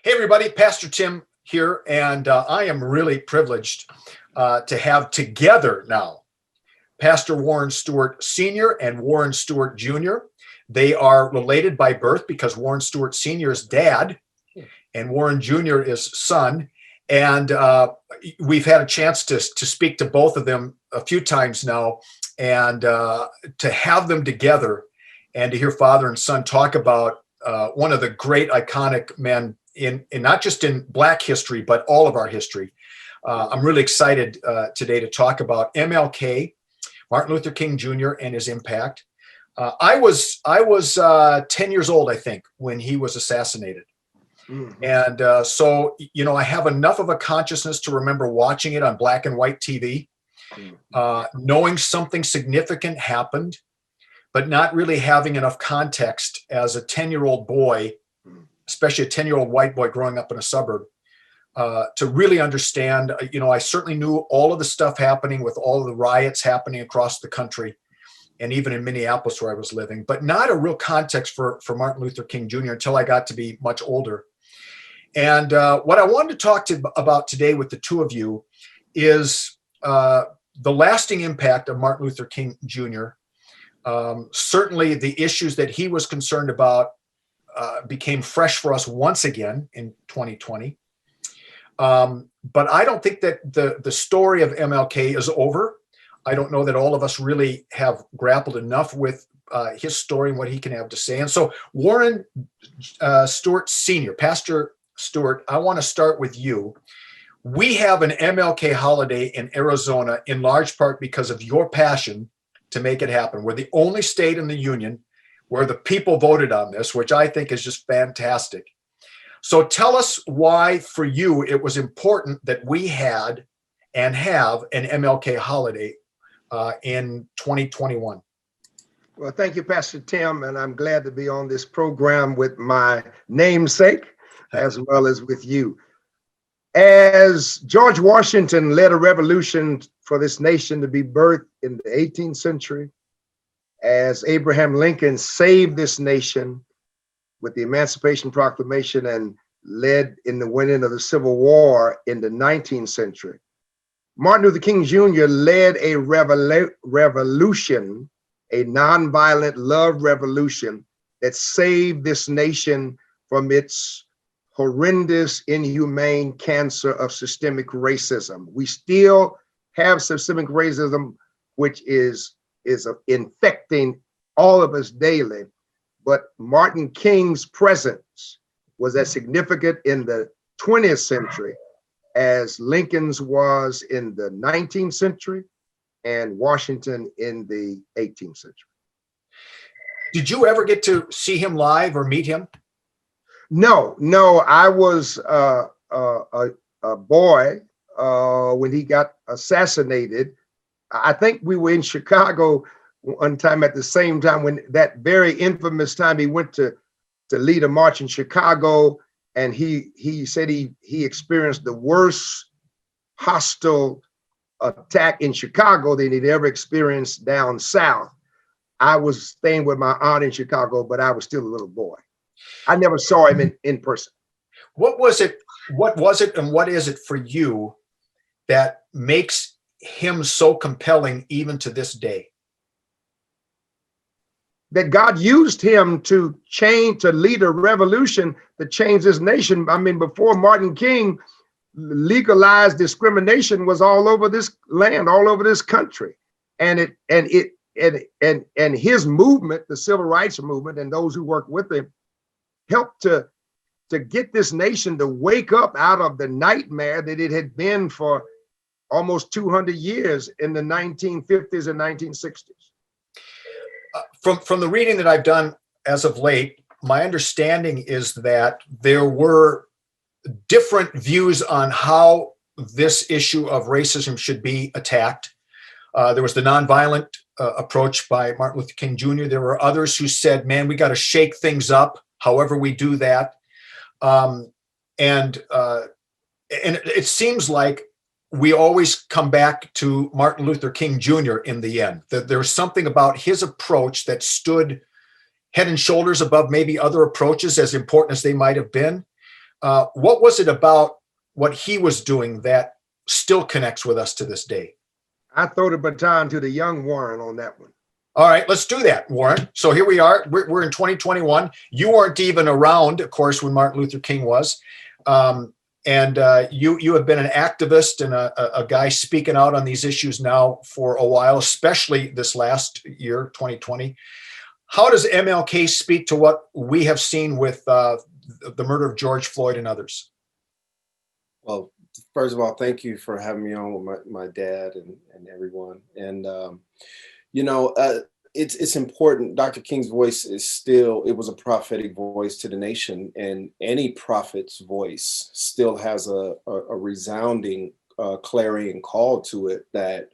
Hey, everybody, Pastor Tim here, and I am really privileged to have together now Pastor Warren Stewart Sr. and Warren Stewart Jr. They are related by birth because Warren Stewart Sr. is dad and Warren Jr. is son. And we've had a chance to speak to both of them a few times now, and to have them together and to hear father and son talk about one of the great iconic men in not just in Black history, but all of our history. I'm really excited today to talk about MLK, Martin Luther King Jr., and his impact. I was 10 years old, I think, when he was assassinated. Mm-hmm. And so, I have enough of a consciousness to remember watching it on black and white TV, knowing something significant happened, but not really having enough context as a 10-year-old boy, especially a 10-year-old white boy growing up in a suburb, to really understand. I certainly knew all of the stuff happening with all of the riots happening across the country and even in Minneapolis where I was living, but not a real context for Martin Luther King Jr. until I got to be much older. And what I wanted to talk about today with the two of you is the lasting impact of Martin Luther King Jr. Certainly the issues that he was concerned about became fresh for us once again in 2020. But I don't think that the story of MLK is over. I don't know that all of us really have grappled enough with his story and what he can have to say. And so Warren Stewart Sr., Pastor Stewart, I want to start with you. We have an MLK holiday in Arizona in large part because of your passion to make it happen. We're the only state in the union where the people voted on this, which I think is just fantastic. So tell us why, for you, it was important that we had and have an MLK holiday in 2021. Well, thank you, Pastor Tim, and I'm glad to be on this program with my namesake as well as with you. As George Washington led a revolution for this nation to be birthed in the 18th century, as Abraham Lincoln saved this nation with the Emancipation Proclamation and led in the winning of the Civil War in the 19th century, Martin Luther King Jr. led a revolution, a nonviolent love revolution that saved this nation from its horrendous, inhumane cancer of systemic racism. We still have systemic racism, which is infecting all of us daily. But Martin King's presence was as significant in the 20th century as Lincoln's was in the 19th century and Washington in the 18th century. Did you ever get to see him live or meet him? No, I was a boy when he got assassinated. I think we were in Chicago one time at the same time when that very infamous time he went to lead a march in Chicago, and he said he experienced the worst hostile attack in Chicago than he'd ever experienced down south. I was staying with my aunt in Chicago, but I was still a little boy. I never saw him in person. What was it, and what is it for you that makes him so compelling even to this day? That God used him to lead a revolution that changed this nation. I mean, before Martin King, legalized discrimination was all over this land, all over this country. And his movement, the civil rights movement, and those who worked with him, helped to get this nation to wake up out of the nightmare that it had been for almost 200 years in the 1950s and 1960s. From the reading that I've done as of late, my understanding is that there were different views on how this issue of racism should be attacked. There was the nonviolent approach by Martin Luther King Jr. There were others who said, man, we got to shake things up, however we do that. And it seems like we always come back to Martin Luther King Jr. in the end, that there was something about his approach that stood head and shoulders above maybe other approaches, as important as they might have been. What was it about what he was doing that still connects with us to this day? I throw the baton to the young Warren on that one. All right, let's do that, Warren. So here we are. We're in 2021. You weren't even around, of course, when Martin Luther King was. And you have been an activist and a guy speaking out on these issues now for a while, especially this last year, 2020. How does MLK speak to what we have seen with the murder of George Floyd and others? Well, first of all, thank you for having me on with my dad and everyone. And, it's important. Dr. King's voice it was a prophetic voice to the nation, and any prophet's voice still has a resounding clarion call to it that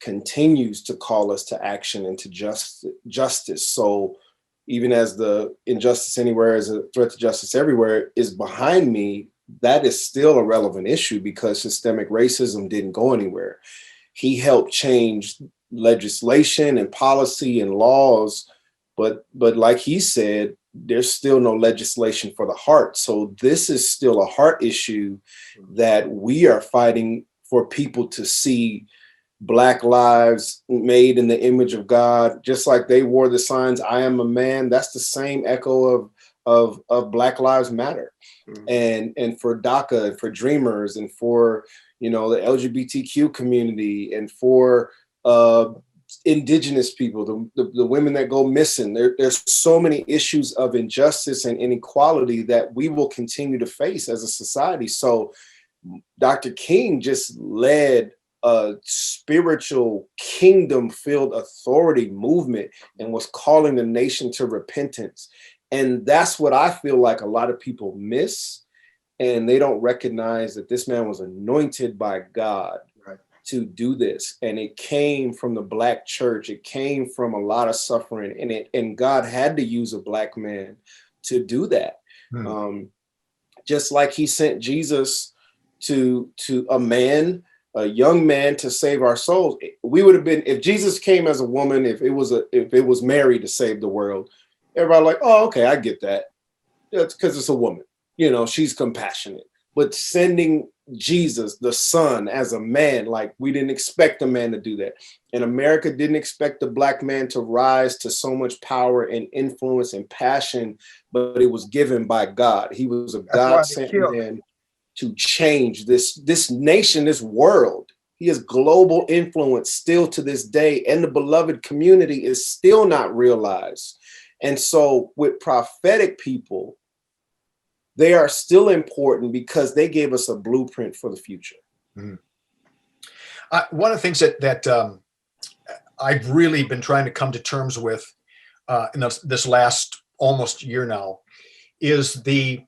continues to call us to action and to justice. So even as the injustice anywhere is a threat to justice everywhere is behind me, that is still a relevant issue because systemic racism didn't go anywhere. He helped change legislation and policy and laws, but like he said, there's still no legislation for the heart. So this is still a heart issue that we are fighting for people to see Black lives made in the image of God, just like they wore the signs, "I am a man." That's the same echo of Black Lives Matter. Mm-hmm. And for DACA and for Dreamers and for, the LGBTQ community and for indigenous people, the women that go missing. There's so many issues of injustice and inequality that we will continue to face as a society. So Dr. King just led a spiritual kingdom-filled authority movement and was calling the nation to repentance. And that's what I feel like a lot of people miss. And they don't recognize that this man was anointed by God to do this. And it came from the Black church. It came from a lot of suffering, and God had to use a Black man to do that. Just like he sent Jesus to a young man to save our souls. We would have been, if Jesus came as a woman, if it was Mary to save the world, everybody like, oh, okay, I get that. That's because it's a woman. She's compassionate. But sending Jesus, the son, as a man, like we didn't expect a man to do that. And America didn't expect a Black man to rise to so much power and influence and passion, but it was given by God. He was a God-sent man to change this nation, this world. He has global influence still to this day, and the beloved community is still not realized. And so with prophetic people, they are still important because they gave us a blueprint for the future. Mm-hmm. One of the things that I've really been trying to come to terms with in this last almost year now is the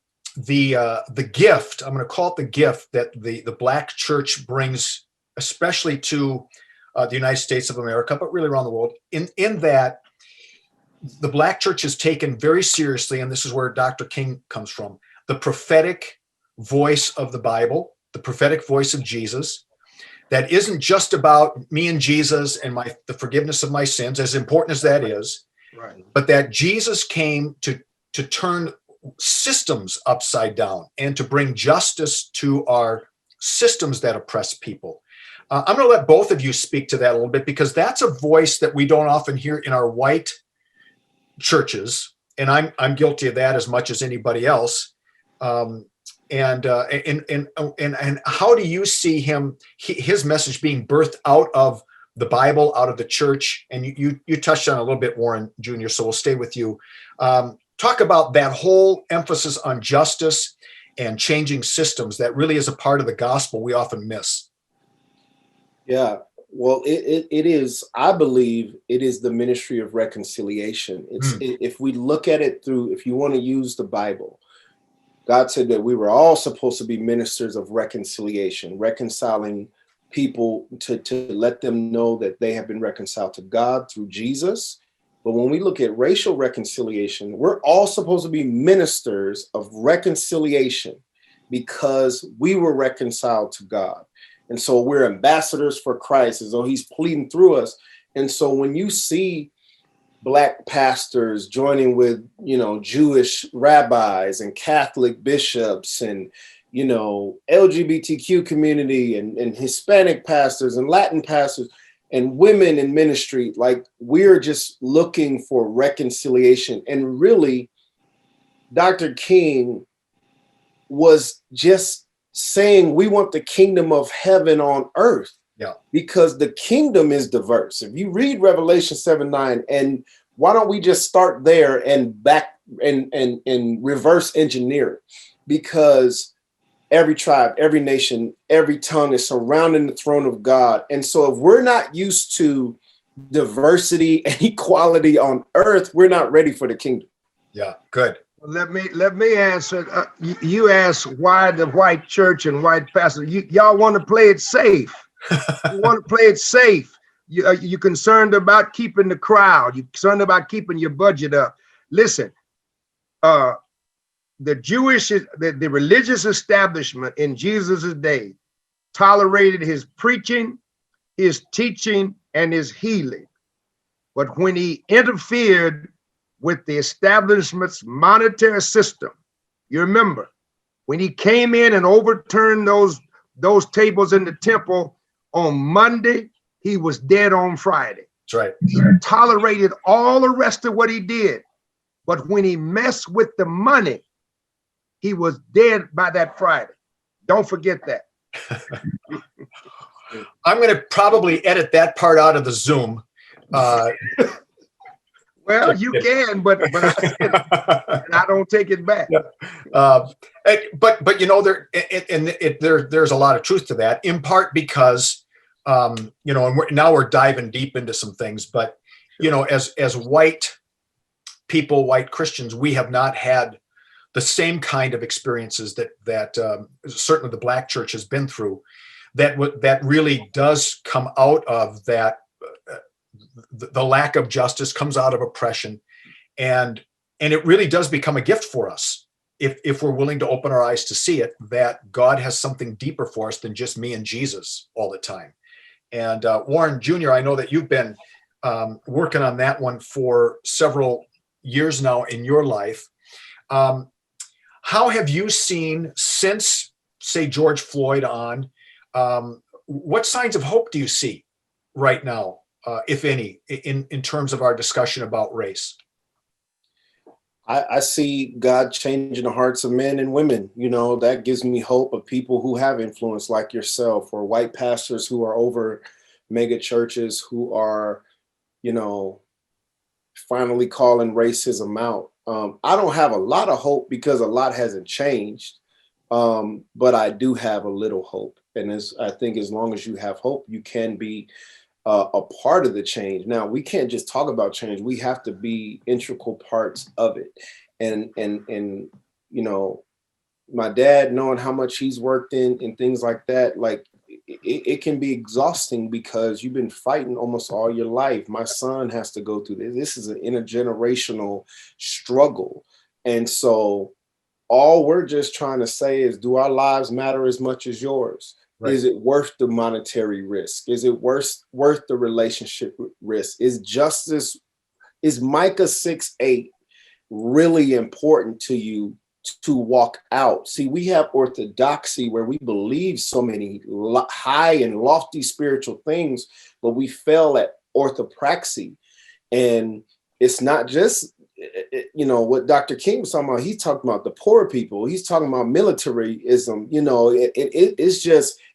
gift. I'm going to call it the gift that the Black church brings, especially to the United States of America, but really around the world. In that, the Black church is taken very seriously, and this is where Dr. King comes from. The prophetic voice of the Bible, the prophetic voice of Jesus, that isn't just about me and Jesus and the forgiveness of my sins, as important as that is, right, but that Jesus came to turn systems upside down and to bring justice to our systems that oppress people. I'm going to let both of you speak to that a little bit, because that's a voice that we don't often hear in our white churches, and I'm guilty of that as much as anybody else. And how do you see his message being birthed out of the Bible, out of the church? And you touched on it a little bit, Warren Jr., so we'll stay with you. Talk about that whole emphasis on justice and changing systems that really is a part of the gospel we often miss. Yeah, well, it is, I believe it is the ministry of reconciliation. If we look at it through, if you want to use the Bible, God said that we were all supposed to be ministers of reconciliation, reconciling people to let them know that they have been reconciled to God through Jesus. But when we look at racial reconciliation, we're all supposed to be ministers of reconciliation because we were reconciled to God. And so we're ambassadors for Christ, as though he's pleading through us. And so when you see Black pastors joining with, Jewish rabbis and Catholic bishops and, LGBTQ community and Hispanic pastors and Latin pastors and women in ministry. Like, we're just looking for reconciliation. And really, Dr. King was just saying we want the kingdom of heaven on earth. Yeah. Because the kingdom is diverse. If you read Revelation 7:9, and why don't we just start there and back and reverse engineer it? Because every tribe, every nation, every tongue is surrounding the throne of God. And so if we're not used to diversity and equality on earth, we're not ready for the kingdom. Yeah, good. Let me answer. You asked why the white church and white pastor. Y'all want to play it safe. You want to play it safe. You're concerned about keeping the crowd. You're concerned about keeping your budget up. Listen, the religious establishment in Jesus' day tolerated his preaching, his teaching, and his healing. But when he interfered with the establishment's monetary system, you remember, when he came in and overturned those tables in the temple on Monday, he was dead on Friday. That's right. He tolerated all the rest of what he did. But when he messed with the money, he was dead by that Friday. Don't forget that. I'm going to probably edit that part out of the Zoom. Well, you can, but I said it, and I don't take it back. But there's a lot of truth to that, in part because and we're diving deep into some things, but as white people, white Christians, we have not had the same kind of experiences that certainly the Black church has been through. That really does come out of that. The lack of justice comes out of oppression, and it really does become a gift for us if we're willing to open our eyes to see it, that God has something deeper for us than just me and Jesus all the time. And Warren Jr., I know that you've been working on that one for several years now in your life. How have you seen, since, say, George Floyd on, what signs of hope do you see right now, if any, in terms of our discussion about race? I see God changing the hearts of men and women. That gives me hope of people who have influence like yourself, or white pastors who are over mega churches who are, finally calling racism out. I don't have a lot of hope because a lot hasn't changed, but I do have a little hope. And I think as long as you have hope, you can be a part of the change. Now, we can't just talk about change. We have to be integral parts of it. And my dad, knowing how much he's worked in things like that, like it can be exhausting because you've been fighting almost all your life. My son has to go through this. This is an intergenerational struggle. And so all we're just trying to say is, do our lives matter as much as yours? Right. Is it worth the monetary risk? Is it worth the relationship risk? Is justice, is Micah 6:8 really important to you to walk out? See, we have orthodoxy where we believe so many high and lofty spiritual things, but we fail at orthopraxy. And it's not just, what Dr. King was talking about. He's talking about the poor people. He's talking about militarism.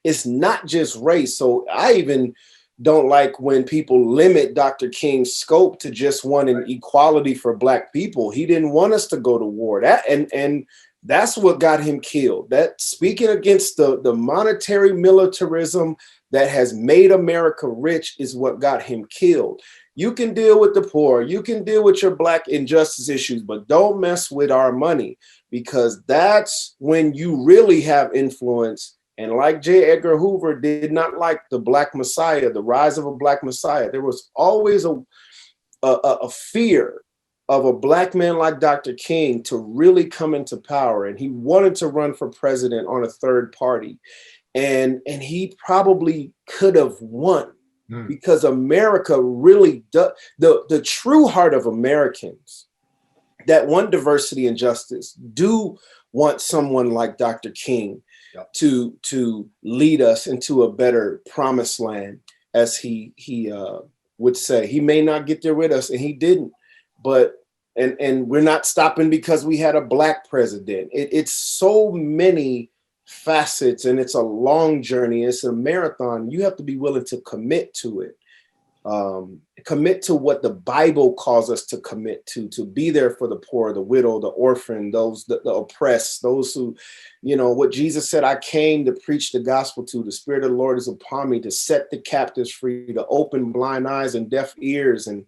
It's not just race. So I even don't like when people limit Dr. King's scope to just wanting equality for Black people. He didn't want us to go to war. And that's what got him killed. That speaking against the monetary militarism that has made America rich is what got him killed. You can deal with the poor, you can deal with your Black injustice issues, but don't mess with our money, because that's when you really have influence. And like J. Edgar Hoover did not like the Black Messiah, the rise of a Black Messiah, there was always a fear of a Black man like Dr. King to really come into power. And he wanted to run for president on a third party. And he probably could have won. Mm. because America really does, the true heart of Americans that want diversity and justice do want someone like Dr. King Yep. to lead us into a better promised land, as he would say. He may not get there with us, and he didn't, but and we're not stopping because we had a Black president. It's so many facets, and it's a long journey. It's a marathon. You have to be willing to commit to it. Commit to what the Bible calls us to commit to be there for the poor, the widow, the orphan, those the oppressed, those who, what Jesus said, I came to preach the gospel to. The Spirit of the Lord is upon me to set the captives free, to open blind eyes and deaf ears. And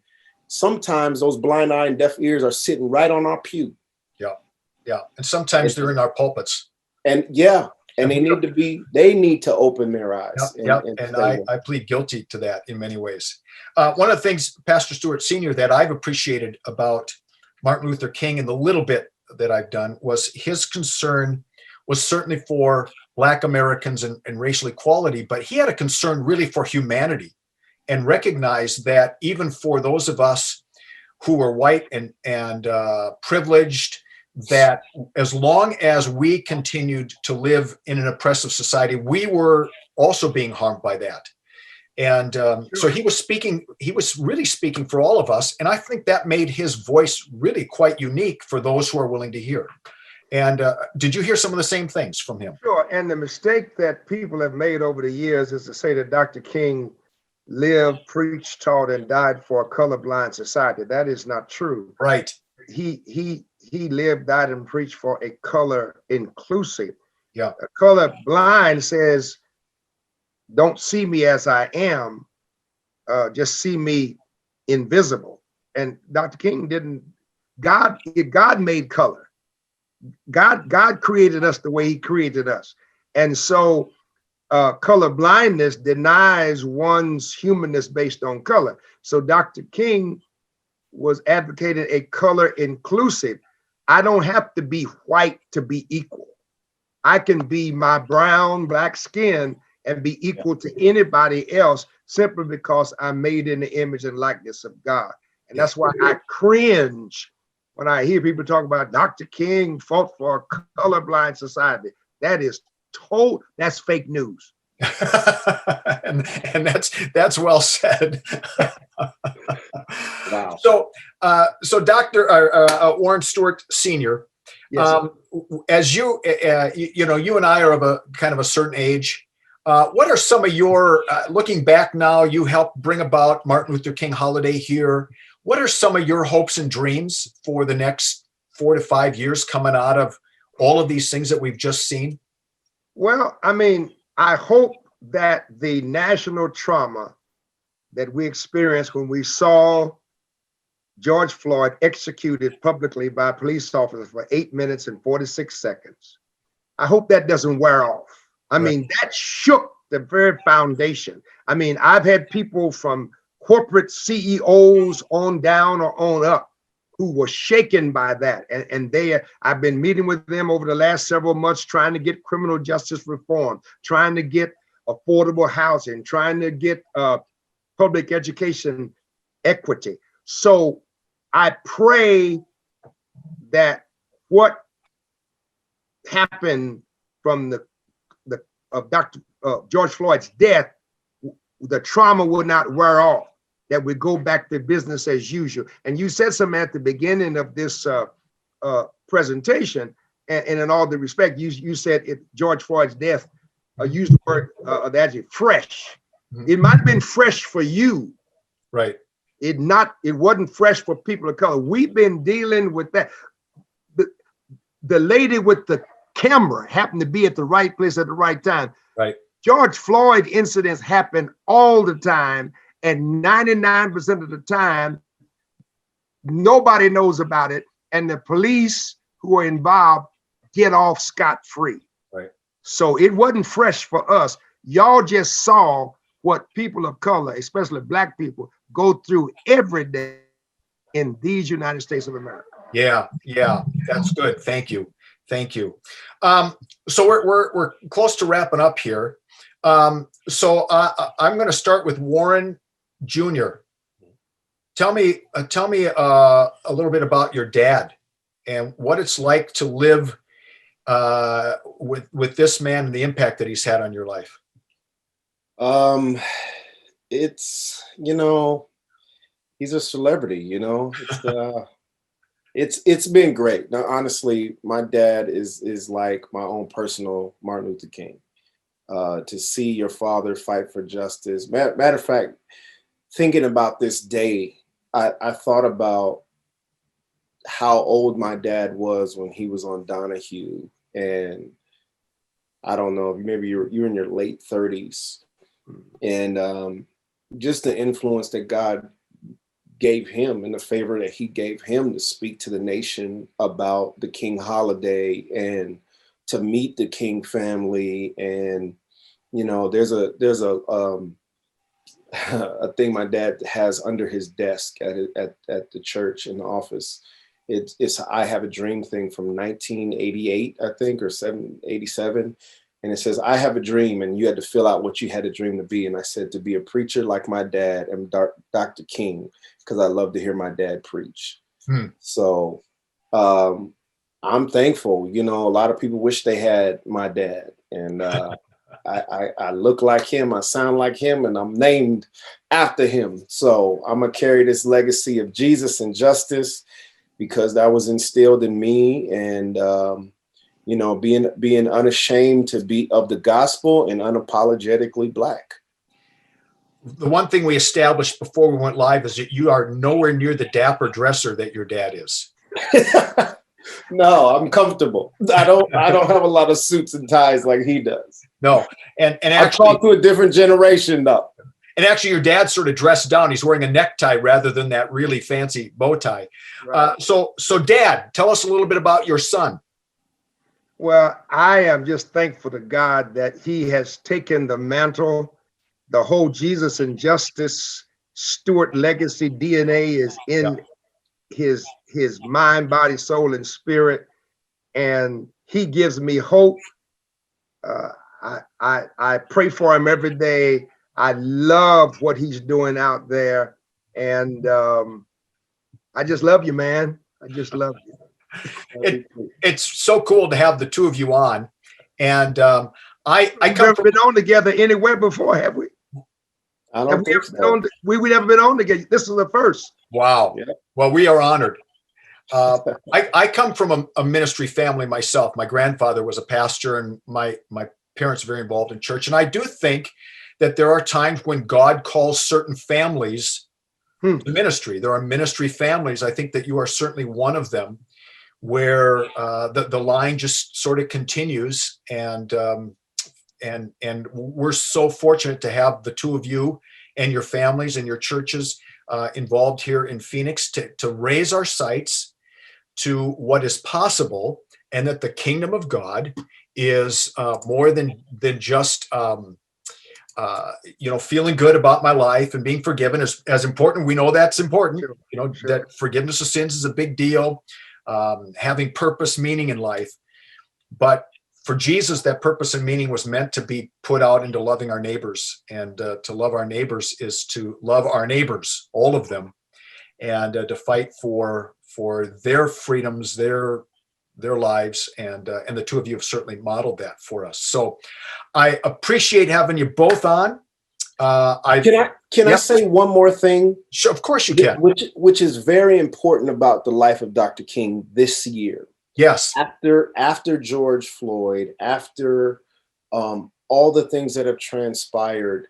sometimes those blind eye and deaf ears are sitting right on our pew. Yeah. And sometimes they're in our pulpits. And they need to open their eyes. And I plead guilty to that in many ways. One of the things, Pastor Stewart Sr., that I've appreciated about Martin Luther King and the little bit that I've done was his concern was certainly for Black Americans and racial equality, but he had a concern really for humanity, and recognized that even for those of us who are white and privileged, that as long as we continued to live in an oppressive society, we were also being harmed by that. And so he was really speaking for all of us. And I think that made his voice really quite unique for those who are willing to hear. And did you hear some of the same things from him? Sure. And the mistake that people have made over the years is to say that Dr. King lived, preached, taught, and died for a colorblind society. That is not true. Right. He lived, died, and preached for a color inclusive. Yeah. A color blind says, don't see me as I am, just see me invisible. And Dr. King didn't. God made color. God created us the way he created us. And so color blindness denies one's humanness based on color. So Dr. King was advocating a color inclusive. I don't have to be white to be equal. I can be my brown, Black skin and be equal to anybody else simply because I'm made in the image and likeness of God. And that's why I cringe when I hear people talk about Dr. King fought for a colorblind society. That is that's fake news. and that's well said. Wow. So Dr. Warren Stewart Sr., Yes. as you and I are of a kind of a certain age, what are some of your, looking back now, you helped bring about Martin Luther King holiday here. What are some of your hopes and dreams for the next 4 to 5 years coming out of all of these things that we've just seen? Well, I mean, I hope that the national trauma that we experienced when we saw George Floyd executed publicly by police officers for 8 minutes and 46 seconds, I hope that doesn't wear off. I mean, that shook the very foundation. I mean, I've had people from corporate CEOs on down or on up who were shaken by that. And I've been meeting with them over the last several months, trying to get criminal justice reform, trying to get affordable housing, trying to get public education equity. So I pray that what happened from Dr. George Floyd's death, the trauma will not wear off, that we go back to business as usual. And you said something at the beginning of this presentation, and in all the respect, you said if George Floyd's death, used the word, the adjective fresh. Mm-hmm. It might have been fresh for you. Right. It wasn't fresh for people of color. We've been dealing with that. The lady with the camera happened to be at the right place at the right time. Right. George Floyd incidents happen all the time, and 99% of the time, nobody knows about it, and the police who are involved get off scot-free. Right. So it wasn't fresh for us. Y'all just saw what people of color, especially Black people, go through every day in these United States of America. Yeah, that's good. Thank you. So we're close to wrapping up here. I'm going to start with Warren Jr. Tell me a little bit about your dad and what it's like to live with this man and the impact that he's had on your life. It's, he's a celebrity, it's been great. Now, honestly, my dad is like my own personal Martin Luther King. To see your father fight for justice. Matter of fact, thinking about this day, I thought about how old my dad was when he was on Donahue, and I don't know, maybe you're in your late 30s, and just the influence that God gave him and the favor that he gave him to speak to the nation about the King holiday and to meet the King family. And there's a a thing my dad has under his desk at the church in the office. It's I Have a Dream thing from 1988, I think, or 87. And it says, I have a dream, and you had to fill out what you had a dream to be. And I said, to be a preacher like my dad and Dr. King, because I love to hear my dad preach. So I'm thankful. A lot of people wish they had my dad. And I look like him, I sound like him, and I'm named after him. So I'm going to carry this legacy of Jesus and justice because that was instilled in me. And being unashamed to be of the gospel and unapologetically Black. The one thing we established before we went live is that you are nowhere near the dapper dresser that your dad is. No, I'm comfortable. I don't have a lot of suits and ties like he does. No, and actually, I talk to a different generation though. And actually, your dad's sort of dressed down. He's wearing a necktie rather than that really fancy bow tie. Right. So Dad, tell us a little bit about your son. Well, I am just thankful to God that he has taken the mantle. The whole Jesus and Justice Stewart legacy DNA is in his mind, body, soul, and spirit. And he gives me hope. I pray for him every day. I love what he's doing out there. And I just love you, man. I just love you. It's so cool to have the two of you on. And I We've never been on together anywhere before, have we? I don't think so. We've never been on together. This is the first. Wow. Yeah. Well, we are honored. I come from a ministry family myself. My grandfather was a pastor, and my parents are very involved in church. And I do think that there are times when God calls certain families to ministry. There are ministry families. I think that you are certainly one of them, where the line just sort of continues. And we're so fortunate to have the two of you and your families and your churches involved here in Phoenix to raise our sights to what is possible, and that the kingdom of God is more than just feeling good about my life and being forgiven is as important. We know that's important. Sure. That forgiveness of sins is a big deal. Having purpose, meaning in life, but for Jesus, that purpose and meaning was meant to be put out into loving our neighbors, and to love our neighbors is to love our neighbors, all of them, and to fight for their freedoms, their lives, and the two of you have certainly modeled that for us. So I appreciate having you both on. Can I say one more thing? Sure, of course you can. Which is very important about the life of Dr. King this year. Yes. After George Floyd, after all the things that have transpired,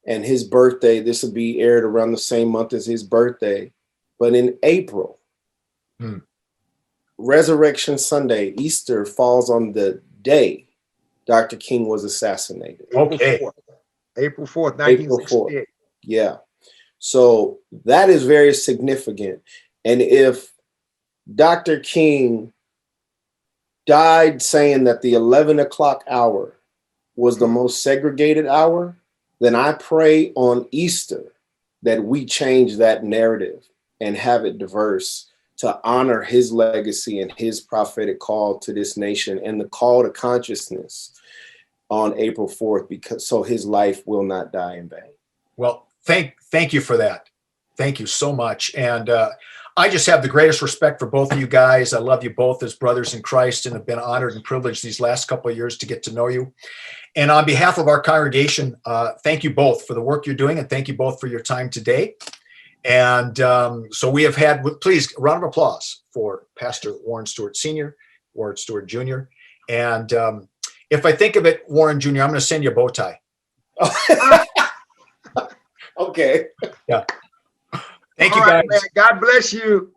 and his birthday, this will be aired around the same month as his birthday, but in April, Resurrection Sunday, Easter falls on the day Dr. King was assassinated. Okay. April 4th, 1968. Yeah. So that is very significant. And if Dr. King died saying that the 11 o'clock hour was the most segregated hour, then I pray on Easter that we change that narrative and have it diverse to honor his legacy and his prophetic call to this nation and the call to consciousness. on April 4th, because so his life will not die in vain. Well, thank you for that. Thank you so much. And I just have the greatest respect for both of you guys. I love you both as brothers in Christ and have been honored and privileged these last couple of years to get to know you. And on behalf of our congregation, thank you both for the work you're doing, and thank you both for your time today. And so we have had, please, a round of applause for Pastor Warren Stewart Sr., Warren Stewart Jr. And if I think of it, Warren Jr., I'm going to send you a bow tie. Okay. Yeah. Thank All you, right, guys. man. God bless you.